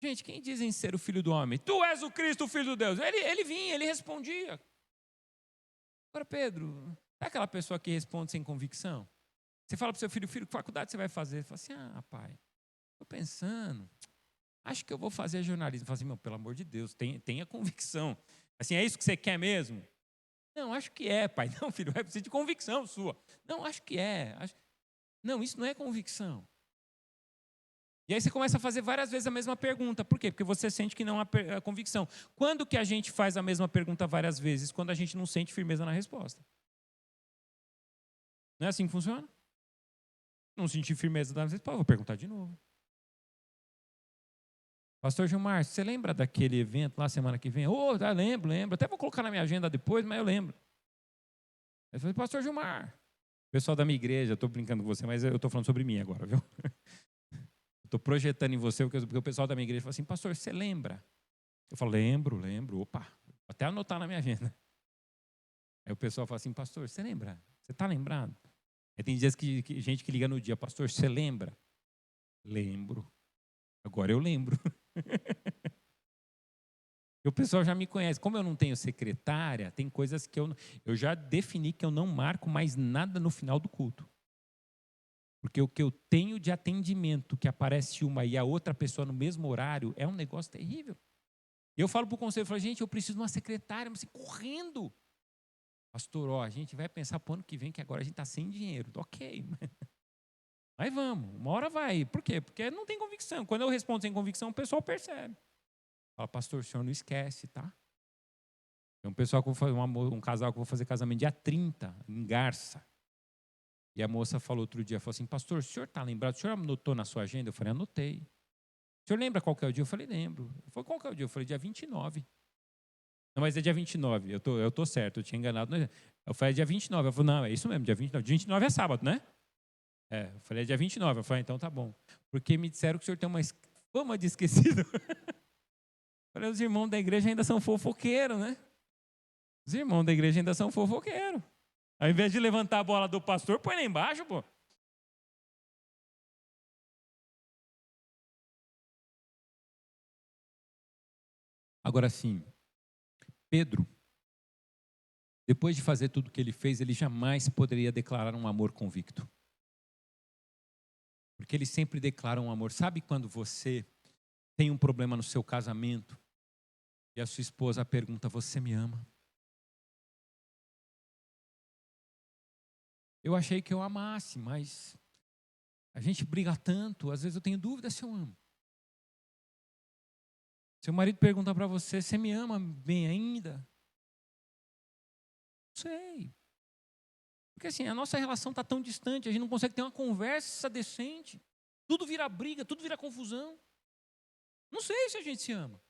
Gente, quem dizem ser o filho do homem? Tu és o Cristo, o filho de Deus. Ele vinha, ele respondia. Agora, Pedro, é aquela pessoa que responde sem convicção? Você fala para o seu filho, que faculdade você vai fazer? Ele fala assim, pai, estou pensando, acho que eu vou fazer jornalismo. Eu falo assim, meu, pelo amor de Deus, tenha convicção. Assim, é isso que você quer mesmo? Não, acho que é, pai. Não, filho, é preciso de convicção sua. Não, acho que é. Não, isso não é convicção. E aí você começa a fazer várias vezes a mesma pergunta. Por quê? Porque você sente que não há convicção. Quando que a gente faz a mesma pergunta várias vezes? Quando a gente não sente firmeza na resposta. Não é assim que funciona? Não senti firmeza na resposta, vou perguntar de novo. Pastor Gilmar, você lembra daquele evento lá semana que vem? Lembro. Até vou colocar na minha agenda depois, mas eu lembro. Eu falei, Pastor Gilmar, pessoal da minha igreja, estou brincando com você, mas eu estou falando sobre mim agora, viu? Estou projetando em você, porque o pessoal da minha igreja fala assim, pastor, você lembra? Eu falo, lembro. Opa, vou até anotar na minha agenda. Aí o pessoal fala assim, pastor, você lembra? Você está lembrado? Aí tem dias que gente que liga no dia, pastor, você lembra? Lembro. Agora eu lembro. E o pessoal já me conhece. Como eu não tenho secretária, tem coisas que eu já defini que eu não marco mais nada no final do culto. Porque o que eu tenho de atendimento, que aparece uma e a outra pessoa no mesmo horário, é um negócio terrível. E eu falo para o conselho, eu falo, gente, eu preciso de uma secretária, mas assim, correndo. Pastor, a gente vai pensar para o ano que vem que agora a gente está sem dinheiro. Ok, mas vamos, uma hora vai. Por quê? Porque não tem convicção. Quando eu respondo sem convicção, o pessoal percebe. Fala, pastor, o senhor não esquece, tá? Tem um pessoal que eu vou fazer, um casal que eu vou fazer casamento dia 30, em Garça. E a moça falou outro dia, falou assim, pastor, o senhor está lembrado? O senhor anotou na sua agenda? Eu falei, anotei. O senhor lembra qual que é o dia? Eu falei, lembro. Ele falou, qual que é o dia? Eu falei, dia 29. Não, mas é dia 29. Eu tô certo, eu tinha enganado. Eu falei, dia 29. Eu falei, não, é isso mesmo, dia 29. Dia 29 é sábado, né? Eu falei, é dia 29. Eu falei, então tá bom. Porque me disseram que o senhor tem uma fama de esquecido. Eu falei, os irmãos da igreja ainda são fofoqueiros, né? Os irmãos da igreja ainda são fofoqueiros. Ao invés de levantar a bola do pastor, põe lá embaixo, pô. Agora sim, Pedro, depois de fazer tudo o que ele fez, ele jamais poderia declarar um amor convicto. Porque ele sempre declara um amor. Sabe quando você tem um problema no seu casamento e a sua esposa pergunta, você me ama? eu achei que eu amasse, mas a gente briga tanto, às vezes eu tenho dúvida se eu amo. Seu marido pergunta para você, você me ama bem ainda? Não sei. Porque assim, a nossa relação está tão distante, a gente não consegue ter uma conversa decente. Tudo vira briga, tudo vira confusão. Não sei se a gente se ama.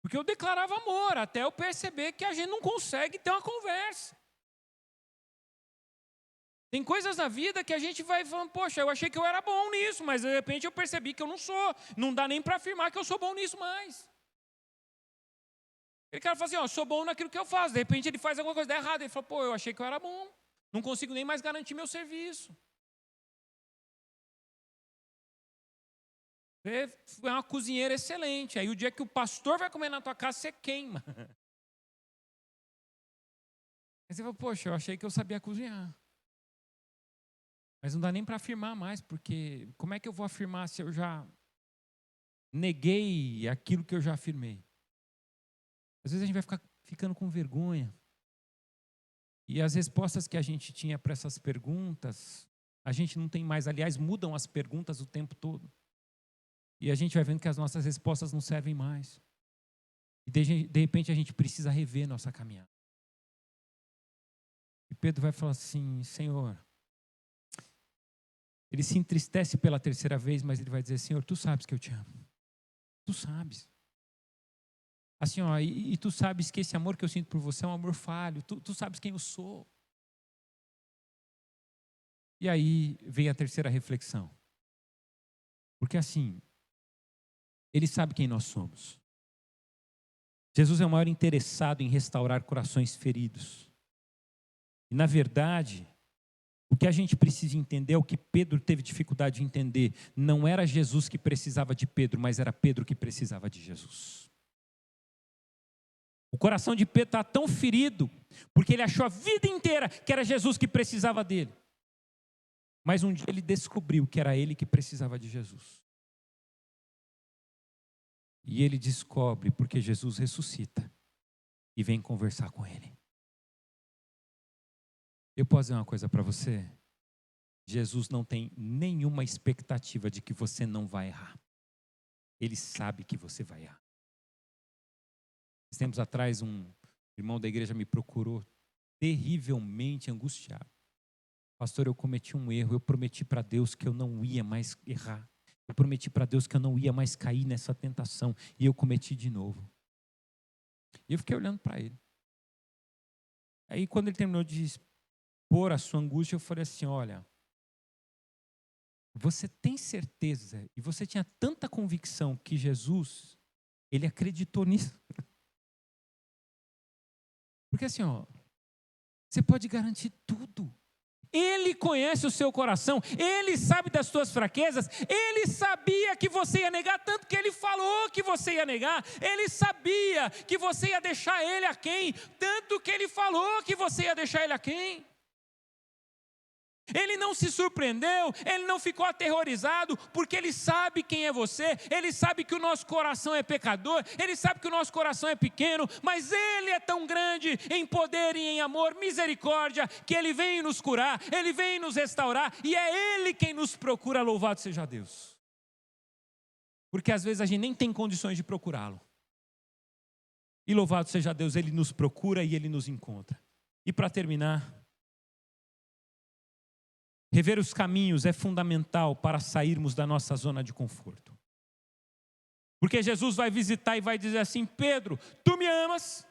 Porque eu declarava amor, até eu perceber que a gente não consegue ter uma conversa. Tem coisas na vida que a gente vai falando, poxa, eu achei que eu era bom nisso, mas de repente eu percebi que eu não sou. Não dá nem para afirmar que eu sou bom nisso mais. Aquele cara fala assim, ó, eu sou bom naquilo que eu faço. De repente ele faz alguma coisa errada. Ele fala, pô, eu achei que eu era bom. Não consigo nem mais garantir meu serviço. Você é uma cozinheira excelente. Aí o dia que o pastor vai comer na tua casa, você queima. Aí você fala, poxa, eu achei que eu sabia cozinhar. Mas não dá nem para afirmar mais, porque como é que eu vou afirmar se eu já neguei aquilo que eu já afirmei? Às vezes a gente vai ficar ficando com vergonha. E as respostas que a gente tinha para essas perguntas, a gente não tem mais. Aliás, mudam as perguntas o tempo todo. E a gente vai vendo que as nossas respostas não servem mais. E de repente a gente precisa rever nossa caminhada. E Pedro vai falar assim, Senhor... Ele se entristece pela terceira vez, mas ele vai dizer, Senhor, tu sabes que eu te amo. Tu sabes. Assim, ó, e tu sabes que esse amor que eu sinto por você é um amor falho. Tu sabes quem eu sou. E aí vem a terceira reflexão. Porque assim, ele sabe quem nós somos. Jesus é o maior interessado em restaurar corações feridos. E na verdade... O que a gente precisa entender é o que Pedro teve dificuldade de entender. Não era Jesus que precisava de Pedro, mas era Pedro que precisava de Jesus. O coração de Pedro está tão ferido, porque ele achou a vida inteira que era Jesus que precisava dele. Mas um dia ele descobriu que era ele que precisava de Jesus. E ele descobre porque Jesus ressuscita e vem conversar com ele. Eu posso dizer uma coisa para você? Jesus não tem nenhuma expectativa de que você não vai errar. Ele sabe que você vai errar. Tempos atrás, um irmão da igreja me procurou terrivelmente angustiado. Pastor, eu cometi um erro. Eu prometi para Deus que eu não ia mais errar. Eu prometi para Deus que eu não ia mais cair nessa tentação. E eu cometi de novo. E eu fiquei olhando para ele. Aí, quando ele terminou de expor a sua angústia, eu falei assim, olha, você tem certeza e você tinha tanta convicção que Jesus, ele acreditou nisso? Porque assim, ó, você pode garantir tudo. Ele conhece o seu coração, ele sabe das suas fraquezas, ele sabia que você ia negar, tanto que ele falou que você ia negar, ele sabia que você ia deixar ele aquém, tanto que ele falou que você ia deixar ele aquém. Ele não se surpreendeu, ele não ficou aterrorizado, porque ele sabe quem é você, ele sabe que o nosso coração é pecador, ele sabe que o nosso coração é pequeno, mas ele é tão grande em poder e em amor, misericórdia, que ele vem nos curar, ele vem nos restaurar, e é ele quem nos procura, louvado seja Deus. Porque às vezes a gente nem tem condições de procurá-lo. E louvado seja Deus, ele nos procura e ele nos encontra. E para terminar, rever os caminhos é fundamental para sairmos da nossa zona de conforto. Porque Jesus vai visitar e vai dizer assim, Pedro, tu me amas?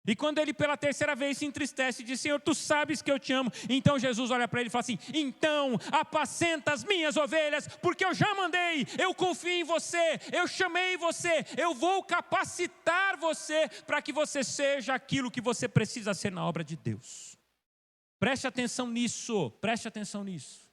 E quando ele pela terceira vez se entristece e diz, Senhor, tu sabes que eu te amo. Então Jesus olha para ele e fala assim, então apacenta as minhas ovelhas, porque eu já mandei, eu confio em você, eu chamei você, eu vou capacitar você para que você seja aquilo que você precisa ser na obra de Deus. Preste atenção nisso, preste atenção nisso.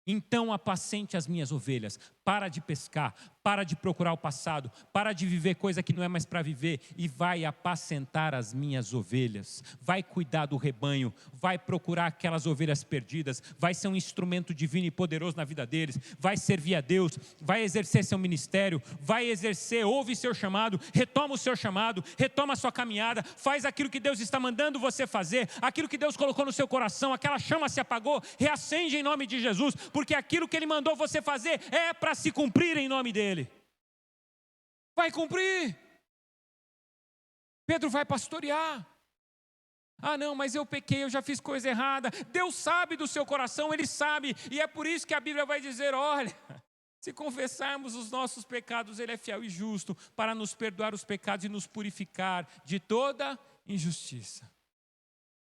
Então apacente as minhas ovelhas, para de pescar, para de procurar o passado, para de viver coisa que não é mais para viver e vai apacentar as minhas ovelhas, vai cuidar do rebanho, vai procurar aquelas ovelhas perdidas, vai ser um instrumento divino e poderoso na vida deles, vai servir a Deus, vai exercer seu ministério, vai exercer, ouve seu chamado, retoma o seu chamado, retoma a sua caminhada, faz aquilo que Deus está mandando você fazer, aquilo que Deus colocou no seu coração, aquela chama se apagou, reacende em nome de Jesus, porque aquilo que Ele mandou você fazer é para se cumprir em nome dEle. Vai cumprir. Pedro vai pastorear. Ah não, mas eu pequei, eu já fiz coisa errada. Deus sabe do seu coração, Ele sabe. E é por isso que a Bíblia vai dizer, olha, se confessarmos os nossos pecados, Ele é fiel e justo para nos perdoar os pecados e nos purificar de toda injustiça.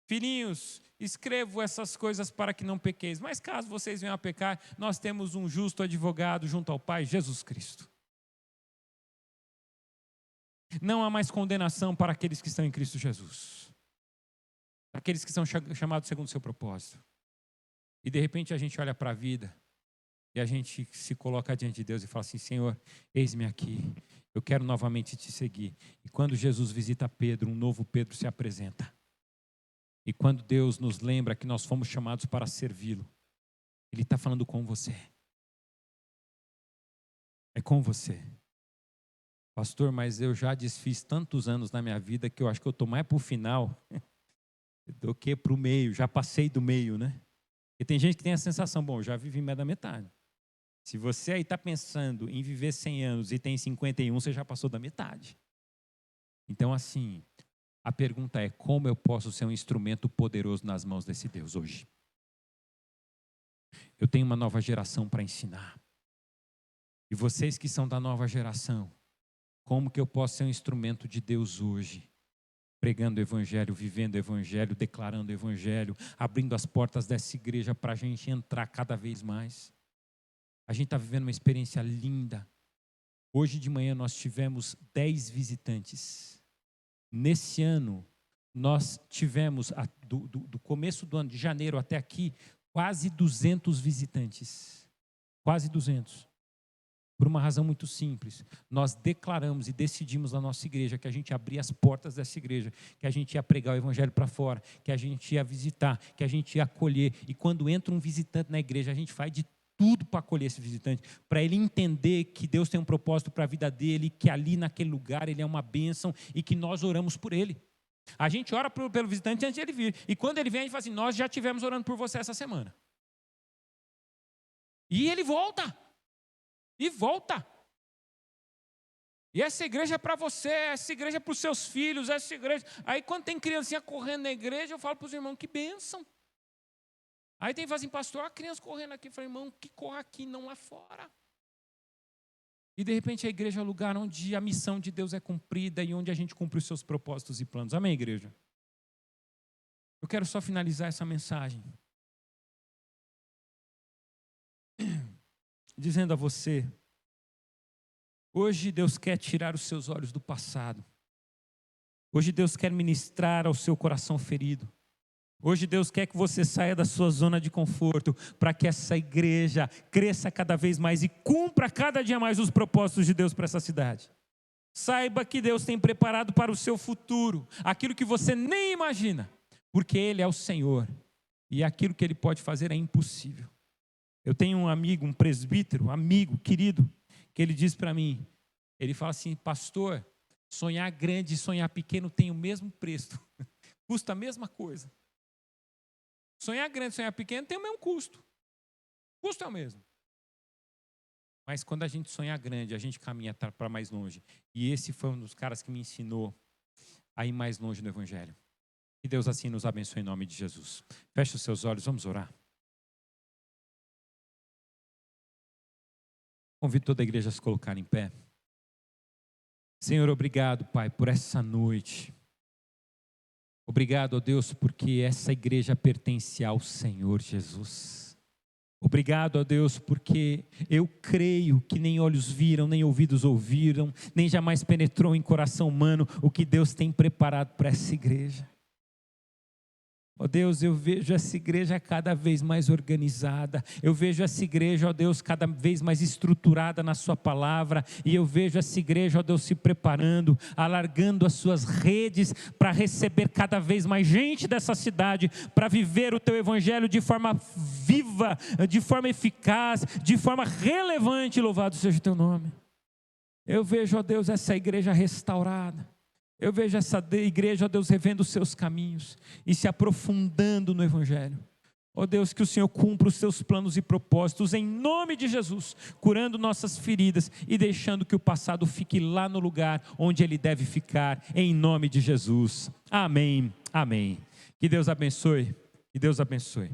Filhinhos, escrevo essas coisas para que não pequeis. Mas caso vocês venham a pecar, nós temos um justo advogado junto ao Pai, Jesus Cristo. Não há mais condenação para aqueles que estão em Cristo Jesus. Aqueles que são chamados segundo o seu propósito. E de repente a gente olha para a vida e a gente se coloca diante de Deus e fala assim, Senhor, eis-me aqui, eu quero novamente te seguir. E quando Jesus visita Pedro, um novo Pedro se apresenta. E quando Deus nos lembra que nós fomos chamados para servi-lo, Ele está falando com você. É com você. Pastor, mas eu já desfiz tantos anos na minha vida que eu acho que eu estou mais para o final do que para o meio. Já passei do meio, né? E tem gente que tem a sensação, bom, já vivi mais da metade. Se você aí está pensando em viver 100 anos e tem 51, você já passou da metade. Então, assim, a pergunta é, como eu posso ser um instrumento poderoso nas mãos desse Deus hoje? Eu tenho uma nova geração para ensinar. E vocês que são da nova geração, como que eu posso ser um instrumento de Deus hoje? Pregando o Evangelho, vivendo o Evangelho, declarando o Evangelho, abrindo as portas dessa igreja para a gente entrar cada vez mais. A gente está vivendo uma experiência linda. Hoje de manhã nós tivemos 10 visitantes. Nesse ano, nós tivemos, do começo do ano, de janeiro até aqui, quase 200 visitantes. Quase 200. Por uma razão muito simples, nós declaramos e decidimos na nossa igreja que a gente abria as portas dessa igreja, que a gente ia pregar o Evangelho para fora, que a gente ia visitar, que a gente ia acolher. E quando entra um visitante na igreja, a gente faz de tudo para acolher esse visitante, para ele entender que Deus tem um propósito para a vida dele, que ali naquele lugar ele é uma bênção e que nós oramos por ele. A gente ora pelo visitante antes de ele vir. E quando ele vem, a gente fala assim, nós já estivemos orando por você essa semana. E ele volta. E volta. E essa igreja é para você, essa igreja é para os seus filhos, essa igreja. Aí quando tem criancinha correndo na igreja, eu falo para os irmãos, que bênção. Aí tem que falar assim, pastor, a criança correndo aqui. Eu falo, irmão, que corra aqui, não lá fora. E de repente a igreja é o lugar onde a missão de Deus é cumprida e onde a gente cumpre os seus propósitos e planos. Amém, igreja? Eu quero só finalizar essa mensagem dizendo a você, hoje Deus quer tirar os seus olhos do passado. Hoje Deus quer ministrar ao seu coração ferido. Hoje Deus quer que você saia da sua zona de conforto para que essa igreja cresça cada vez mais e cumpra cada dia mais os propósitos de Deus para essa cidade. Saiba que Deus tem preparado para o seu futuro aquilo que você nem imagina, porque Ele é o Senhor e aquilo que Ele pode fazer é impossível. Eu tenho um amigo, um presbítero, amigo, querido, que ele diz para mim, ele fala assim, pastor, sonhar grande e sonhar pequeno tem o mesmo preço, custa a mesma coisa. Sonhar grande e sonhar pequeno tem o mesmo custo, o custo é o mesmo. Mas quando a gente sonha grande, a gente caminha para mais longe. E esse foi um dos caras que me ensinou a ir mais longe no Evangelho. Que Deus assim nos abençoe em nome de Jesus. Feche os seus olhos, vamos orar. Convido toda a igreja a se colocar em pé. Senhor, obrigado, Pai, por essa noite. Obrigado, ó Deus, porque essa igreja pertence ao Senhor Jesus. Obrigado, ó Deus, porque eu creio que nem olhos viram, nem ouvidos ouviram, nem jamais penetrou em coração humano o que Deus tem preparado para essa igreja. Ó Deus, eu vejo essa igreja cada vez mais organizada, eu vejo essa igreja, ó Deus, cada vez mais estruturada na sua palavra, e eu vejo essa igreja, ó Deus, se preparando, alargando as suas redes para receber cada vez mais gente dessa cidade, para viver o teu evangelho de forma viva, de forma eficaz, de forma relevante. Louvado seja o teu nome. Eu vejo, ó Deus, essa igreja restaurada. Eu vejo essa igreja, ó Deus, revendo os seus caminhos e se aprofundando no evangelho. Ó Deus, que o Senhor cumpra os seus planos e propósitos em nome de Jesus, curando nossas feridas e deixando que o passado fique lá no lugar onde ele deve ficar, em nome de Jesus. Amém, amém. Que Deus abençoe, que Deus abençoe.